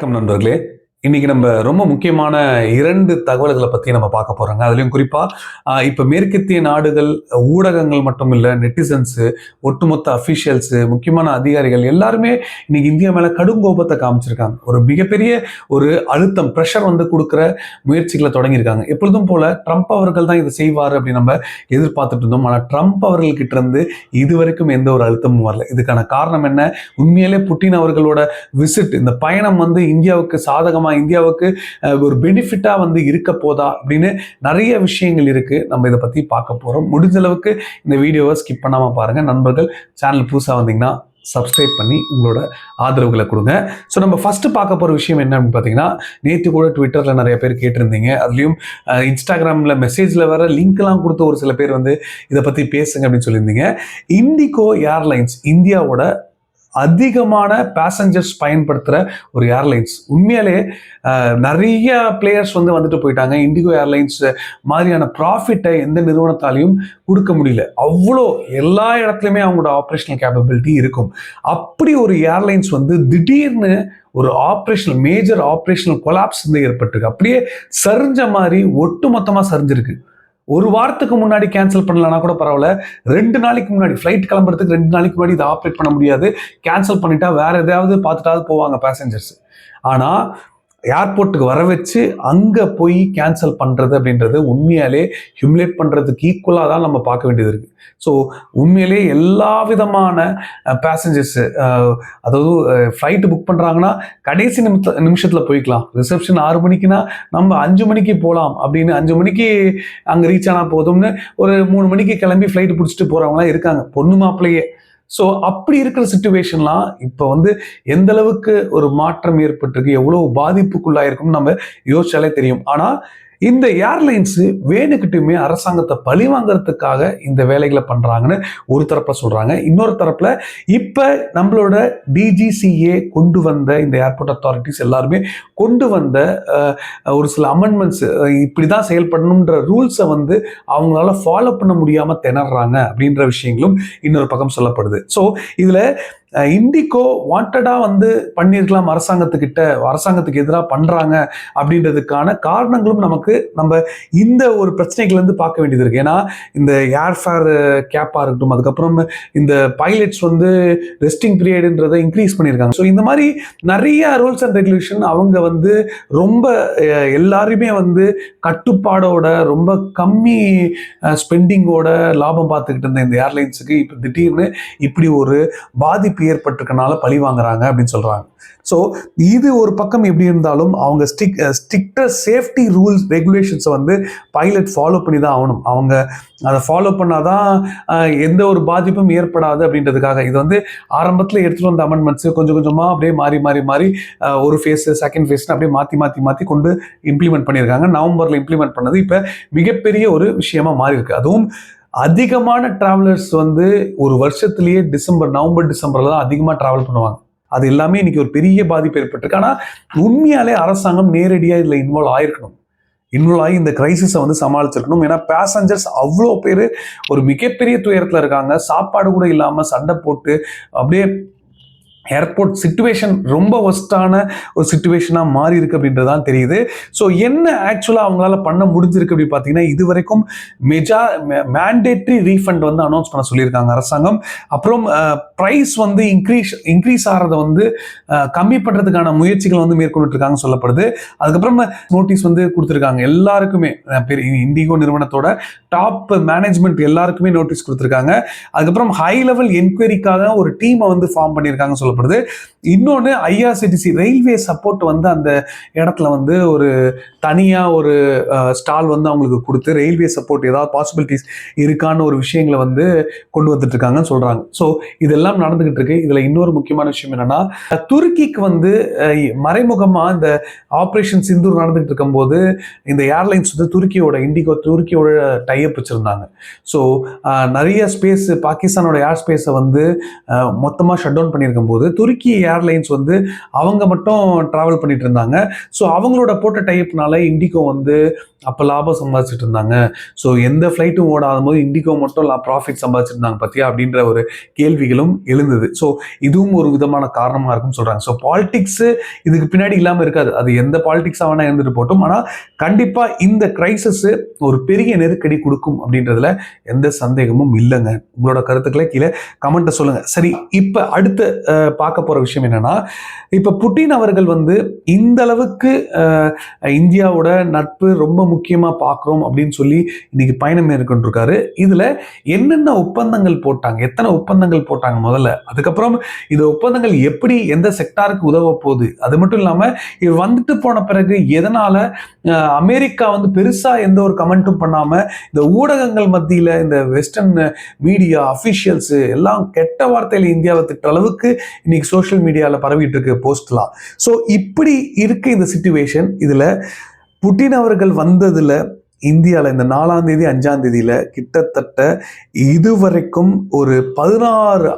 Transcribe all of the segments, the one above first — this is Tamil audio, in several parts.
வணக்கம் நண்பர்களே. இன்னைக்கு நம்ம ரொம்ப முக்கியமான 2 தகவல்களை பத்தி நம்ம பார்க்க போறோங்க. அதுலயும் குறிப்பா இப்ப மேற்கத்திய நாடுகள், ஊடகங்கள் மட்டும் இல்ல, நெட்டிசன்ஸ், ஒட்டுமொத்த அபிஷியல்ஸ், முக்கியமான அதிகாரிகள் எல்லாருமே இன்னைக்கு இந்தியா மேல கடும் கோபத்தை காமிச்சிருக்காங்க. ஒரு மிகப்பெரிய ஒரு அழுத்தம், பிரஷர் கொடுக்கிற முயற்சிகளை தொடங்கியிருக்காங்க. எப்பொழுதும் போல ட்ரம்ப் அவர்கள் தான் இதை செய்வார் அப்படின்னு நம்ம எதிர்பார்த்துட்டு இருந்தோம். ஆனா ட்ரம்ப் அவர்கள்கிட்ட இருந்து இதுவரைக்கும் எந்த ஒரு அழுத்தமும் வரல. இதுக்கான காரணம் என்ன? உண்மையிலே புட்டின் அவர்களோட விசிட், இந்த பயணம் இந்தியாவுக்கு சாதகமா, இந்தியாவுக்கு ஒரு பெனிஃபிட்டா இருக்க போதா அப்படின்னு நிறைய விஷயங்கள் இருக்கு. நம்ம இதை பத்தி பார்க்க போறோம். முடிஞ்ச அளவுக்கு இந்த வீடியோவை ஸ்கிப் பண்ணாம பாருங்க. நண்பர்கள், சேனல் புதுசா வந்தீங்கன்னா சப்ஸ்கிரைப் பண்ணி உங்களோட ஆதரவுகளை கொடுங்க. ஸோ நம்ம ஃபர்ஸ்ட் பார்க்க போற விஷயம் என்ன அப்படின்னு பார்த்தீங்கன்னா, நேற்று கூட ட்விட்டர்ல நிறைய பேர் கேட்டிருந்தீங்க. அதுலயும் இன்ஸ்டாகிராம்ல மெசேஜ்ல வர லிங்க்லாம் கொடுத்து ஒரு சில பேர் இதை பத்தி பேசுங்க அப்படின்னு சொல்லியிருந்தீங்க. இண்டிகோ ஏர்லைன்ஸ் இந்தியாவோட அதிகமான பேசஞ்சர்ஸ் பயன்படுத்துகிற ஒரு ஏர்லைன்ஸ். உண்மையாலே நிறைய பிளேயர்ஸ் வந்துட்டு போயிட்டாங்க. இண்டிகோ ஏர்லைன்ஸ் மாதிரியான ப்ராஃபிட்டை எந்த நிறுவனத்தாலையும் கொடுக்க முடியல. அவ்வளோ எல்லா இடத்துலையுமே அவங்களோட ஆப்ரேஷனல் கேப்பபிலிட்டி இருக்கும். அப்படி ஒரு ஏர்லைன்ஸ் திடீர்னு ஒரு மேஜர் ஆப்ரேஷனல் கொலாப்ஸ் ஏற்பட்டிருக்கு. அப்படியே சரிஞ்ச மாதிரி ஒட்டு மொத்தமாக சரிஞ்சிருக்கு. ஒரு வாரத்துக்கு முன்னாடி கேன்சல் பண்ணலன்னா கூட பரவாயில்ல, 2 நாளைக்கு முன்னாடி ஃப்ளைட் கிளம்புறதுக்கு 2 நாளைக்கு முன்னாடி இதை ஆப்ரேட் பண்ண முடியாது. கேன்சல் பண்ணிட்டா வேற எதாவது பார்த்துட்டாவது போவாங்க பேசஞ்சர்ஸ். ஆனால் ஏர்போர்ட்டுக்கு வர வச்சு அங்கே போய் கேன்சல் பண்ணுறது அப்படின்றது உண்மையாலே ஹியூமிலேட் பண்ணுறதுக்கு ஈக்குவலாக தான் நம்ம பார்க்க வேண்டியது இருக்குது. ஸோ உண்மையிலே எல்லா விதமான பேசஞ்சர்ஸ், அதாவது ஃப்ளைட்டு புக் பண்ணுறாங்கன்னா கடைசி நிமிஷத்தில் போய்க்கலாம். ரிசப்ஷன் 6 மணிக்குன்னா நம்ம 5 மணிக்கு போகலாம் அப்படின்னு 5 மணிக்கு அங்கே ரீச் ஆனால் போதும்னு ஒரு 3 மணிக்கு கிளம்பி ஃப்ளைட்டு பிடிச்சிட்டு போகிறவங்களாம் இருக்காங்க, பொண்ணு மாப்பிள்ளையே. ஸோ அப்படி இருக்கிற சிச்சுவேஷன்லாம் இப்போ எந்த அளவுக்கு ஒரு மாற்றம் ஏற்பட்டிருக்கு, எவ்வளவு பாதிப்புக்குள்ளாயிருக்கும்னு நம்ம யோசிச்சாலே தெரியும். ஆனால் இந்த ஏர்லைன்ஸ் வேணுக்கிட்டுமே அரசாங்கத்தை பழி வாங்கறதுக்காக இந்த வேலைகளை பண்றாங்கன்னு ஒரு தரப்புல சொல்றாங்க. இன்னொரு தரப்புல இப்ப நம்மளோட டிஜிசிஏ கொண்டு வந்த இந்த ஏர்போர்ட் அத்தாரிட்டிஸ் எல்லாருமே கொண்டு வந்த ஒரு சில அமெண்ட்மெண்ட்ஸ், இப்படிதான் செயல்படணுன்ற ரூல்ஸை அவங்களால ஃபாலோ பண்ண முடியாம திணறாங்க அப்படின்ற விஷயங்களும் இன்னொரு பக்கம் சொல்லப்படுது. ஸோ இதுல இண்டிகோ வாண்டடா பண்ணியிருக்கலாம் அரசாங்கத்துக்கு எதிராக பண்றாங்க அப்படின்றதுக்கான காரணங்களும் நம்ம இந்த ஒரு பிரச்சனைகள் பார்க்க வேண்டியது இருக்கு. ஏன்னா இந்த ஏர்ஃபேர் கேப்பா இருக்கட்டும், அதுக்கப்புறம் இந்த பைலட்ஸ் ரெஸ்டிங் பீரியட்ன்றதை இன்க்ரீஸ் பண்ணியிருக்காங்க. ஸோ இந்த மாதிரி நிறைய ரூல்ஸ் அண்ட் ரெகுலேஷன் அவங்க ரொம்ப எல்லாருமே கட்டுப்பாடோட, ரொம்ப கம்மி ஸ்பெண்டிங்கோட லாபம் பார்த்துக்கிட்டு இருந்த இந்த ஏர்லைன்ஸுக்கு இப்போ திடீர்னு இப்படி ஒரு பாதிப்பு ஏற்பட்டிருக்கனால பழி வாங்குறாங்க அப்படின்னு சொல்றாங்க. ஸோ இது ஒரு பக்கம் எப்படி இருந்தாலும் அவங்க ஸ்ட்ரிக்டர் சேஃப்டி ரூல்ஸ் ரெகுலேஷன்ஸை பைலட் ஃபாலோ பண்ணி தான் ஆகணும். அவங்க அதை ஃபாலோ பண்ணாதான் எந்த ஒரு பாதிப்பும் ஏற்படாது அப்படின்றதுக்காக இது ஆரம்பத்தில் எடுத்துகிட்டு வந்த அமெண்ட்மெண்ட்ஸ் கொஞ்சம் கொஞ்சமாக அப்படியே மாறி ஒரு ஃபேஸ், செகண்ட் ஃபேஸ்னு அப்படியே மாற்றி கொண்டு இம்ப்ளிமெண்ட் பண்ணியிருக்காங்க. நவம்பரில் இம்ப்ளிமெண்ட் பண்ணது இப்போ மிகப்பெரிய ஒரு விஷயமா மாறி இருக்கு. அதுவும் அதிகமான டிராவலர்ஸ் ஒரு வருஷத்துலேயே நவம்பர் டிசம்பர்ல தான் அதிகமாக டிராவல் பண்ணுவாங்க. அது எல்லாமே இன்னைக்கு ஒரு பெரிய பாதிப்பு ஏற்பட்டிருக்கு. ஆனால் உண்மையாலே அரசாங்கம் நேரடியாக இதில் இன்வால்வ் ஆகி இந்த கிரைசிஸை சமாளிச்சிருக்கணும். ஏன்னா பேசஞ்சர்ஸ் அவ்வளோ பேர் ஒரு மிகப்பெரிய துயரத்தில் இருக்காங்க. சாப்பாடு கூட இல்லாமல் சண்டை போட்டு அப்படியே ஏர்போர்ட் சிச்சுவேஷன் ரொம்ப ஒஸ்டான ஒரு சிச்சுவேஷனாக மாறி இருக்கு அப்படின்றதான் தெரியுது. ஸோ என்ன ஆக்சுவலாக அவங்களால பண்ண முடிஞ்சிருக்கு அப்படின்னு பார்த்தீங்கன்னா, இது வரைக்கும் மேண்டேட்ரி ரீஃபண்ட் அனௌன்ஸ் பண்ண சொல்லியிருக்காங்க அரசாங்கம். அப்புறம் ப்ரைஸ் இன்க்ரீஸ் ஆகிறத கம்மி பண்ணுறதுக்கான முயற்சிகள் மேற்கொண்டு இருக்காங்க சொல்லப்படுது. அதுக்கப்புறம் நோட்டீஸ் கொடுத்துருக்காங்க எல்லாருக்குமே. இண்டிகோ நிறுவனத்தோட டாப் மேனேஜ்மெண்ட் எல்லாருக்குமே நோட்டீஸ் கொடுத்துருக்காங்க. அதுக்கப்புறம் ஹை லெவல் என்கொயரிக்காக ஒரு டீமை ஃபார்ம் பண்ணியிருக்காங்க சொல்லப்படுது. இன்னொன்று ஐஆர்சிடிசி ரயில்வே சப்போர்ட் அந்த இடத்துல ஒரு தனியா ஒரு ஸ்டால் அவங்களுக்கு கொடுத்து ரயில்வே சப்போர்ட் ஏதாவது பாசிபிலிட்டிஸ் இருக்கான்னு ஒரு விஷயங்களை கொண்டு வந்துட்டு இருக்காங்கன்னு சொல்றாங்க. ஸோ இதெல்லாம் நடந்துகிட்டு இருக்கு. இதுல இன்னொரு முக்கியமான விஷயம் என்னன்னா, துருக்கிக்கு மறைமுகமா இந்த ஆபரேஷன் சிந்தூர் நடந்துகிட்டு இருக்கும் போது இந்த ஏர்லைன்ஸ் இண்டிகோ துருக்கியோட டைப் வச்சிருந்தாங்க. ஸோ நிறைய ஸ்பேஸ், பாகிஸ்தானோட ஏர் ஸ்பேஸை மொத்தமா ஷட் டவுன் பண்ணியிருக்கும் போது இருக்கும்போது துருக்கி ஏர்லைன்ஸ் வந்து அவங்க மட்டும் டிராவல் பண்ணிட்டு இருந்தாங்க. ஸோ அவங்களோட போட்ட டைப்னால இண்டிகோ வந்து அப்போ லாபம் சம்பாதிச்சுட்டு இருந்தாங்க. ஸோ எந்த ஃப்ளைட்டும் ஓடாத போது இண்டிகோ மட்டும் ப்ராஃபிட் சம்பாதிச்சிருந்தாங்க பார்த்தியா அப்படின்ற ஒரு கேள்விகளும் எழுந்தது. ஸோ இதுவும் ஒரு விதமான காரணமாக இருக்கும்னு சொல்கிறாங்க. ஸோ பாலிடிக்ஸு இதுக்கு பின்னாடி இல்லாமல் இருக்காது. அது எந்த பாலிடிக்ஸாக வேணால் இருந்துட்டு போட்டும். ஆனால் கண்டிப்பாக இந்த கிரைசிஸ் ஒரு பெரிய நெருக்கடி கொடுக்கும் அப்படின்றதுல எந்த சந்தேகமும் இல்லைங்க. உங்களோட கருத்துக்களை கீழே கமெண்ட்டை சொல்லுங்கள். சரி, இப்போ அடுத்து பார்க்க போகிற விஷயம் என்னென்னா, இப்போ புட்டின் அவர்கள் வந்து இந்த அளவுக்கு இந்தியாவோட நட்பு ரொம்ப முக்கியமாக பார்க்குறோம் அப்படின்னு சொல்லி இன்னைக்கு பயணம் மேற்கொண்டிருக்காரு. இதில் என்னென்ன ஒப்பந்தங்கள் போட்டாங்க, எத்தனை ஒப்பந்தங்கள் போட்டாங்க முதல்ல, அதுக்கப்புறம் இந்த ஒப்பந்தங்கள் எப்படி எந்த செக்டாருக்கு உதவ போகுது, அது மட்டும் இல்லாமல் இவர் வந்துட்டு போன பிறகு எதனால அமெரிக்கா வந்து பெருசாக எந்த ஒரு கமெண்ட்டும் பண்ணாமல் இந்த ஊடகங்கள் மத்தியில் இந்த வெஸ்டர்ன் மீடியா அஃபிஷியல்ஸு எல்லாம் கெட்ட வார்த்தையில் இந்தியாவை திட்ட அளவுக்கு இன்னைக்கு சோஷியல் மீடியாவில் பரவிட்டு இருக்கு போஸ்ட்லாம். ஸோ இப்படி இருக்கு இந்த சிச்சுவேஷன். இதில் புட்டின் அவர்கள் வந்ததுல இந்தியாவில் இந்த 4ஆம் தேதி 5ஆம் தேதியில கிட்டத்தட்ட இதுவரைக்கும் ஒரு 16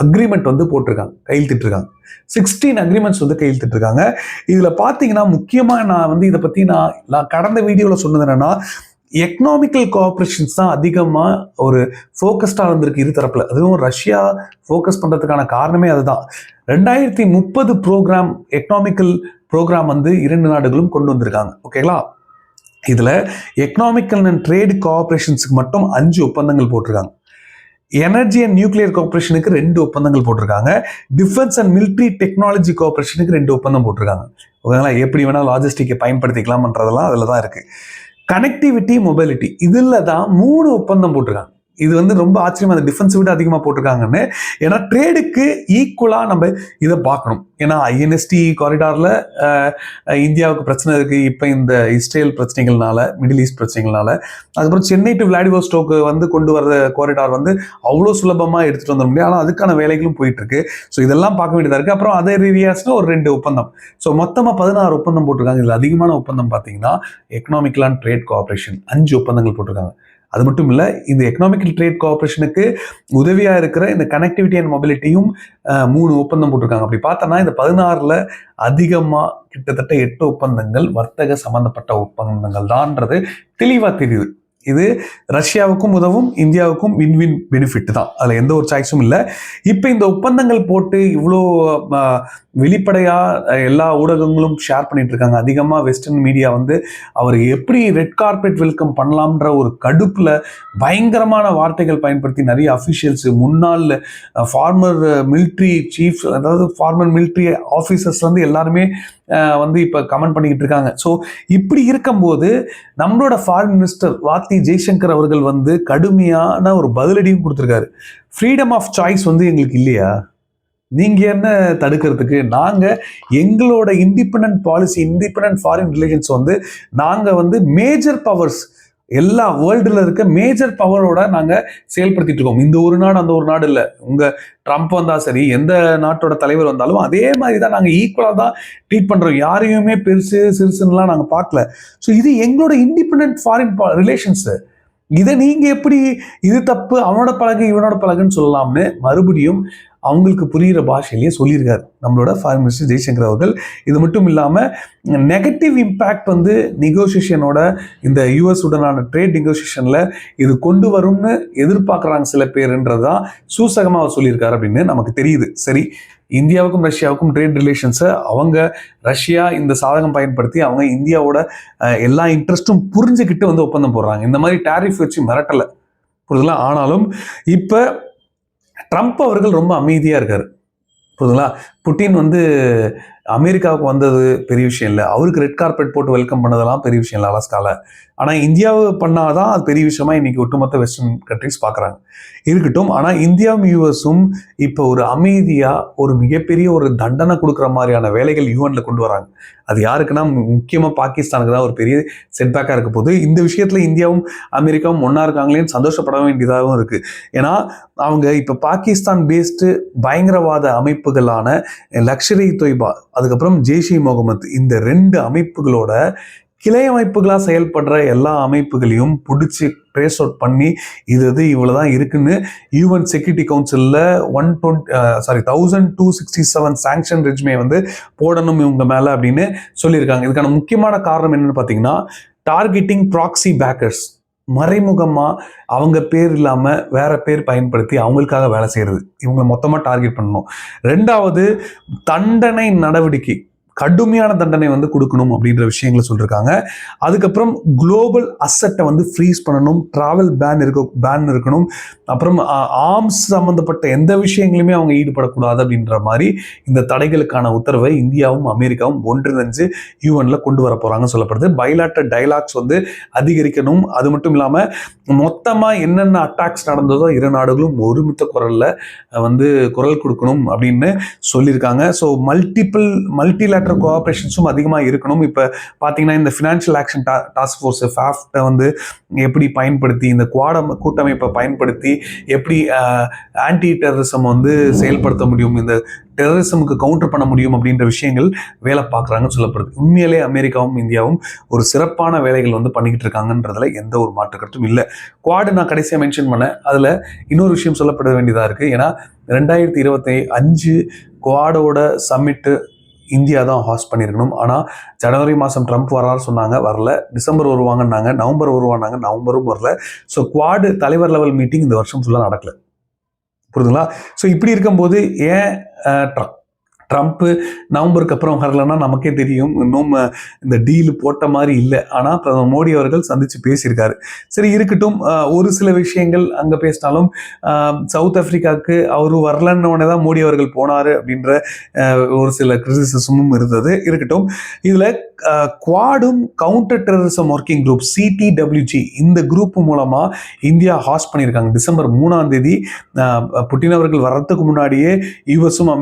அக்ரிமெண்ட் வந்து போட்டிருக்காங்க, கையெழுத்திட்டிருக்காங்க. 16 அக்ரிமெண்ட்ஸ் வந்து கையெழுத்திட்டிருக்காங்க. இதுல பாத்தீங்கன்னா முக்கியமா நான் வந்து இதை பத்தி நான் கடந்த வீடியோவில் சொன்னது என்னன்னா, எக்கனாமிக்கல் கோஆப்ரேஷன்ஸ் தான் அதிகமாக ஒரு ஃபோக்கஸ்டாக இருந்திருக்கு இரு தரப்புல. அதுவும் ரஷ்யா ஃபோக்கஸ் பண்ணுறதுக்கான காரணமே அதுதான். 2030 ப்ரோக்ராம், எக்கனாமிக்கல் ப்ரோக்ராம் வந்து 2 நாடுகளும் கொண்டு வந்திருக்காங்க. ஓகேங்களா? இதில் எக்கனாமிக்கல் அண்ட் ட்ரேட் கோஆப்ரேஷன்ஸுக்கு மட்டும் 5 ஒப்பந்தங்கள் போட்டிருக்காங்க. எனர்ஜி அண்ட் நியூக்ளியர் கோஆப்ரேஷனுக்கு 2 ஒப்பந்தங்கள் போட்டிருக்காங்க. டிஃபென்ஸ் அண்ட் மிலிட்ரி டெக்னாலஜி கோஆப்ரேஷனுக்கு 2 ஒப்பந்தம் போட்டிருக்காங்க. ஓகேங்களா? எப்படி வேணால் லாஜிஸ்டிக்கை பயன்படுத்திக்கலாம்ன்றதெல்லாம் அதில் தான் இருக்குது. கனெக்டிவிட்டி, மொபைலிட்டி இதில் தான் 3 ஒப்பந்தம் போட்டிருக்காங்க. இது வந்து ரொம்ப ஆச்சரியமா, அந்த டிஃபென்ஸ் விட அதிகமாக போட்டிருக்காங்கன்னு. ஏன்னா ட்ரேடுக்கு ஈக்குவலாக நம்ம இதை பார்க்கணும். ஏன்னா ஐஎன்எஸ்டி காரிடாரில் இந்தியாவுக்கு பிரச்சனை இருக்குது. இப்போ இந்த இஸ்ரேல் பிரச்சனைகள்னால, மிடில் ஈஸ்ட் பிரச்சனைகள்னால, அதுக்கப்புறம் சென்னை டு விளாடிவோஸ்டோக்கு வந்து கொண்டு வர காரிடார் வந்து அவ்வளோ சுலபமாக எடுத்துகிட்டு வந்துட முடியாது. ஆனால் அதுக்கான வேலைகளும் போயிட்டு இருக்கு. ஸோ இதெல்லாம் பார்க்க வேண்டியதாக இருக்குது. அப்புறம் அதர் ஏரியாஸ்னு ஒரு 2 ஒப்பந்தம். ஸோ மொத்தமாக 16 ஒப்பந்தம் போட்டிருக்காங்க. இதில் அதிகமான ஒப்பந்தம் பார்த்தீங்கன்னா எக்கனாமிக்கல் அண்ட் ட்ரேட் கோஆப்ரேஷன் 5 ஒப்பந்தங்கள் போட்டிருக்காங்க. அது மட்டும் இல்லை, இந்த எக்கனாமிக்கல் ட்ரேட் கோஆப்ரேஷனுக்கு உதவியாக இருக்கிற இந்த கனெக்டிவிட்டி அண்ட் மொபிலிட்டியும் 3 ஒப்பந்தம் போட்டிருக்காங்க. அப்படி பார்த்தோன்னா இந்த 16ல் அதிகமாக கிட்டத்தட்ட 8 ஒப்பந்தங்கள் வர்த்தக சம்பந்தப்பட்ட ஒப்பந்தங்கள் தான்ன்றது தெளிவாக தெரியுது. இது ரஷ்யாவுக்கும் உதவும், இந்தியாவுக்கும் வின் பெனிஃபிட் தான். அதில் எந்த ஒரு சாய்ஸும் இல்லை. இப்போ இந்த ஒப்பந்தங்கள் போட்டு இவ்வளோ வெளிப்படையாக எல்லா ஊடகங்களும் ஷேர் பண்ணிட்டு இருக்காங்க. அதிகமாக வெஸ்டர்ன் மீடியா வந்து அவர் எப்படி ரெட் கார்பெட் வெல்கம் பண்ணலாம்ன்ற ஒரு கடுப்பில் பயங்கரமான வார்த்தைகள் பயன்படுத்தி நிறைய அஃபிஷியல்ஸ், முன்னாள் ஃபார்மர் மிலிட்ரி சீஃப், அதாவது ஃபார்மர் மிலிட்ரி ஆஃபீஸர்ஸ் வந்து எல்லாருமே வந்து இப்போ கமெண்ட் பண்ணிக்கிட்டு இருக்காங்க. ஸோ இப்படி இருக்கும்போது நம்மளோட ஃபாரின் மினிஸ்டர் வாத்தி ஜெய்சங்கர் அவர்கள் வந்து கடுமையான ஒரு பதிலடியும் கொடுத்துருக்காரு. ஃப்ரீடம் ஆஃப் சாய்ஸ் வந்து எங்களுக்கு இல்லையா? நீங்க என்ன தடுக்கிறதுக்கு? நாங்க எங்களோட independent policy, independent foreign relations வந்து நாங்க வந்து மேஜர் பவர்ஸ், எல்லா வேர்ல்டுல இருக்க மேஜர் பவரோட நாங்க செயல்படுத்திட்டு இருக்கோம். இந்த ஒரு நாடு அந்த ஒரு நாடு இல்லை. உங்க ட்ரம்ப் வந்தா சரி, எந்த நாட்டோட தலைவர் வந்தாலும் அதே மாதிரி தான் நாங்க ஈக்குவலா தான் ட்ரீட் பண்றோம். யாரையுமே பெருசு சிறுசுலாம் நாங்க பார்க்கல. ஸோ இது எங்களோட இண்டிபெண்டன்ட் ஃபாரின் ரிலேஷன்ஸ். இதை நீங்க எப்படி இது தப்பு, அவனோட பழகு இவனோட பழகுன்னு சொல்லலாம்னு மறுபடியும் அவங்களுக்கு புரிகிற பாஷையிலேயே சொல்லியிருக்காரு நம்மளோட ஃபாரின் மினிஸ்டர் ஜெய்சங்கர் அவர்கள். இது மட்டும் இல்லாமல் நெகட்டிவ் இம்பேக்ட் வந்து நெகோசியேஷனோட, இந்த யூஎஸ் உடனான ட்ரேட் நெகோசியேஷனில் இது கொண்டு வரும்னு எதிர்பார்க்குறாங்க சில பேருன்றது தான் சூசகமாக அவர் சொல்லியிருக்காரு அப்படின்னு நமக்கு தெரியுது. சரி, இந்தியாவுக்கும் ரஷ்யாவுக்கும் ட்ரேட் ரிலேஷன்ஸை அவங்க ரஷ்யா இந்த சாதகம் பயன்படுத்தி அவங்க இந்தியாவோட எல்லா இன்ட்ரெஸ்ட்டும் புரிஞ்சுக்கிட்டு வந்து ஒப்பந்தம் போடுறாங்க. இந்த மாதிரி டேரிஃப் வச்சு மிரட்டலை, புரியுதுங்களா? ஆனாலும் இப்போ ட்ரம்ப் அவர்கள் ரொம்ப அமைதியாக இருக்கார், புரியுதுங்களா? புட்டின் வந்து அமெரிக்காவுக்கு வந்தது பெரிய விஷயம் இல்லை, அவருக்கு ரெட் கார்பெட் போட்டு வெல்கம் பண்ணதெல்லாம் பெரிய விஷயம் இல்லை அலாஸ்காவில். ஆனால் இந்தியாவை பண்ணாதான் அது பெரிய விஷயமா இன்னைக்கு ஒட்டுமொத்த வெஸ்டர்ன் கண்ட்ரிஸ் பார்க்குறாங்க. இருக்கட்டும், ஆனால் இந்தியாவும் யூஎஸும் இப்போ ஒரு அமைதியாக ஒரு மிகப்பெரிய ஒரு தண்டனை கொடுக்குற மாதிரியான வேலைகள் யூஎன்ல கொண்டு வராங்க. அது யாருக்குன்னா முக்கியமாக பாகிஸ்தானுக்கு தான் ஒரு பெரிய செட்பேக்காக இருக்க போது. இந்த விஷயத்தில் இந்தியாவும் அமெரிக்காவும் ஒன்றா இருக்காங்களேன்னு சந்தோஷப்பட வேண்டியதாகவும் இருக்குது. ஏன்னா அவங்க இப்போ பாகிஸ்தான் பேஸ்டு பயங்கரவாத அமைப்புகளான லஷ்கர்-இ-தொய்பா, அதுக்கப்புறம் ஜெய்ஷ்-இ-முகமது, இந்த 2 அமைப்புகளோட கிளை அமைப்புகளாக செயல்படுற எல்லா அமைப்புகளையும் பிடிச்சி ட்ரேஸ் அவுட் பண்ணி இது இவ்வளோதான் இருக்குன்னு யூஎன் செக்யூரிட்டி கவுன்சிலில் 1267 சாங்ஷன் ரெஜிமே வந்து போடணும் இவங்க மேலே அப்படின்னு சொல்லியிருக்காங்க. இதுக்கான முக்கியமான காரணம் என்னன்னு பார்த்தீங்கன்னா, டார்கெட்டிங் ப்ராக்சி பேக்கர்ஸ், மறைமுகமாக அவங்க பேர் இல்லாமல் வேற பேர் பயன்படுத்தி அவங்களுக்காக வேலை செய்கிறது, இவங்க மொத்தமாக டார்கெட் பண்ணணும். ரெண்டாவது, தண்டனை நடவடிக்கை, கடுமையான தண்டனை வந்து கொடுக்கணும் அப்படின்ற விஷயங்களை சொல்லியிருக்காங்க. அதுக்கப்புறம் குளோபல் அசட்டை வந்து ஃப்ரீஸ் பண்ணணும், டிராவல் பேன் இருக்கணும், அப்புறம் ஆர்ம்ஸ் சம்மந்தப்பட்ட எந்த விஷயங்களுமே அவங்க ஈடுபடக்கூடாது அப்படின்ற மாதிரி இந்த தடைகளுக்கான உத்தரவை இந்தியாவும் அமெரிக்காவும் ஒன்றிணைஞ்சு யூஎன்ல கொண்டு வர போறாங்கன்னு சொல்லப்படுது. பைலாட்டரல் டயலாக்ஸ் வந்து அதிகரிக்கணும். அது மட்டும் இல்லாமல் மொத்தமாக என்னென்ன அட்டாக்ஸ் நடந்ததோ இரு நாடுகளும் ஒருமித்த குரல்ல வந்து குரல் கொடுக்கணும் அப்படின்னு சொல்லியிருக்காங்க. ஸோ மல்டிலேட்டரல் கோஆபரேஷன்ஸும் அதிகமாக இருக்கணும். இப்போ பார்த்தீங்கன்னா இந்த ஃபினான்ஷியல் ஆக்ஷன் டாஸ்க் ஃபோர்ஸ் ஃபாஃப்டை வந்து எப்படி பயன்படுத்தி, இந்த கூட்டமைப்பை பயன்படுத்தி எப்படி ஆன்டி டெரரிசம் வந்து செயல்படுத்த முடியும், இந்த டெரரிசமுக்கு கவுண்டர் பண்ண முடியும் அப்படின்ற விஷயங்கள் வேலை பார்க்குறாங்கன்னு சொல்லப்படுது. உண்மையிலே அமெரிக்காவும் இந்தியாவும் ஒரு சிறப்பான வேலைகள் வந்து பண்ணிக்கிட்டு இருக்காங்கன்றதுல எந்த ஒரு மாற்று கருத்தும் இல்லை. குவாடு நான் கடைசியாக மென்ஷன் பண்ணேன், அதில் இன்னொரு விஷயம் சொல்லப்பட வேண்டியதாக இருக்குது. ஏன்னா 2025 குவாடோட சம்மிட்டு இந்தியா தான் ஹாஸ்ட் பண்ணியிருக்கணும். ஆனால் ஜனவரி மாதம் ட்ரம்ப் வராரு சொன்னாங்க, வரல. டிசம்பர் வருவாங்கன்னாங்க, நவம்பர் வருவாங்க, நவம்பரும் வரல. ஸோ குவாடு தலைவர் லெவல் மீட்டிங் இந்த வருஷம் ஃபுல்லாக நடக்கல. புரியுதுங்களா? ஸோ இப்படி இருக்கும்போது ஏன் ட்ரம்ப் நவம்பருக்கு அப்புறம் வரலன்னா நமக்கே தெரியும், இன்னும் இந்த டீல் போட்ட மாதிரி இல்லை. ஆனால் பிரதமர் மோடி அவர்கள் சந்தித்து பேசியிருக்காரு. சரி இருக்கட்டும், ஒரு சில விஷயங்கள் அங்கே பேசினாலும் சவுத் ஆப்பிரிக்காவுக்கு அவர் வரலன்னோடனே தான் மோடி அவர்கள் போனார் அப்படின்ற ஒரு சில கிரிட்டிசிசமும் இருந்தது. இருக்கட்டும், இதில் குவாடும் counter terrorism working group CTWG இந்த குரூப் மூலமாக இந்தியா ஹாஸ்ட் பண்ணியிருக்காங்க. டிசம்பர் 3ஆம் தேதி புட்டின் அவர்கள் வர்றதுக்கு முன்னாடியே யூஎஸும்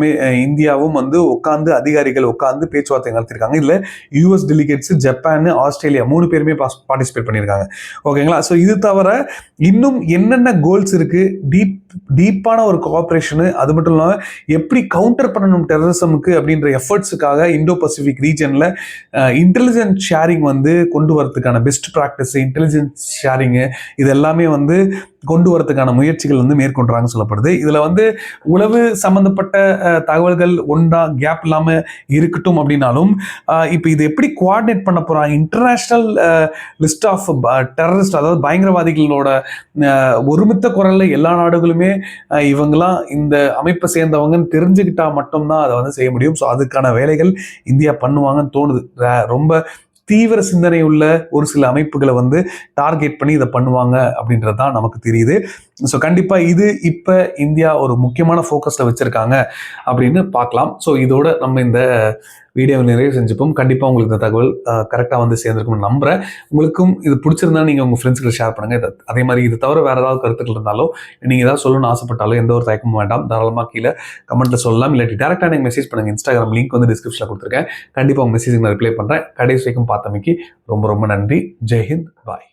இந்தியாவும் வந்து அதிகாரிகள் உட்காந்து பேச்சுவார்த்தை நடத்திருக்காங்க. இதுல US டெலிகேட்ஸ், ஜப்பான், ஆஸ்திரேலியா 3 பேருமே பார்ட்டிசிபேட் பண்ணியிருக்காங்க. ஓகேங்களா? ஸோ இது தவிர இன்னும் என்னென்ன கோல்ஸ் இருக்கு, டீப்பான ஒரு கோஆபரேஷனு, அது மட்டும் இல்லாமல் எப்படி கவுண்டர் பண்ணணும் டெரரிசமுக்கு அப்படின்ற எஃபர்ட்ஸுக்காக இந்தோ பசிபிக் ரீஜன்ல இன்டெலிஜென்ஸ் ஷேரிங் வந்து கொண்டு வரதுக்கான பெஸ்ட் ப்ராக்டிஸ், இன்டெலிஜென்ஸ் ஷேரிங்கு இது எல்லாமே வந்து கொண்டு வரதுக்கான முயற்சிகள் வந்து மேற்கொள்றாங்க சொல்லப்படுது. இதுல வந்து உளவு சம்பந்தப்பட்ட தகவல்கள் ஒன்றா கேப் இல்லாம இருக்கட்டும் அப்படின்னாலும் இப்போ இது எப்படி கோஆர்டினேட் பண்ண போறாங்க, இன்டர்நேஷனல் லிஸ்ட் ஆஃப் டெரரிஸ்ட், அதாவது பயங்கரவாதிகளோட ஒருமித்த குரல்ல எல்லா நாடுகளுமே இவங்கெல்லாம் இந்த அமைப்பை சேர்ந்தவங்கன்னு தெரிஞ்சுக்கிட்டா மட்டும்தான் அதை வந்து செய்ய முடியும். ஸோ அதுக்கான வேலைகள் இந்தியா பண்ணுவாங்கன்னு தோணுது. ரொம்ப தீவிர சிந்தனை உள்ள ஒரு சில அமைப்புகளை வந்து டார்கெட் பண்ணி இதை பண்ணுவாங்க அப்படின்றது தான் நமக்கு தெரியுது. ஸோ கண்டிப்பாக இது இப்போ இந்தியா ஒரு முக்கியமான ஃபோக்கஸில் வச்சுருக்காங்க அப்படின்னு பார்க்கலாம். ஸோ இதோட நம்ம இந்த வீடியோவை நிறைவு செஞ்சுப்போம். கண்டிப்பாக உங்களுக்கு இந்த தகவல் கரெக்டாக வந்து சேர்ந்துருக்கும்னு நம்புகிறேன். உங்களுக்கும் இது பிடிச்சிருந்தா நீங்கள் உங்கள் ஃப்ரெண்ட்ஸ்கிட்ட ஷேர் பண்ணுங்கள். அதே மாதிரி இது தவிர வேறு ஏதாவது கருத்துக்கள் இருந்தாலோ, நீங்கள் ஏதாவது சொல்லணும்னு ஆசைப்பட்டாலும் எந்த ஒரு தயக்கமும் வேண்டாம், தாராளமாக கீழே கமெண்ட்டில் சொல்லலாம். இல்லாட்டி டேரெக்டாக எனக்கு மெசேஜ் பண்ணுங்கள். இன்ஸ்டாகிராம் லிங்க் வந்து டிஸ்கிரிப்ஷனில் கொடுத்துருக்கேன். கண்டிப்பாக உங்கள் மெசேஜுக்கு நான் ரிப்ளை பண்ணுறேன். கடைசி வரைக்கும் பார்த்தமைக்கு ரொம்ப ரொம்ப நன்றி. ஜெய்ஹிந்த், பாய்.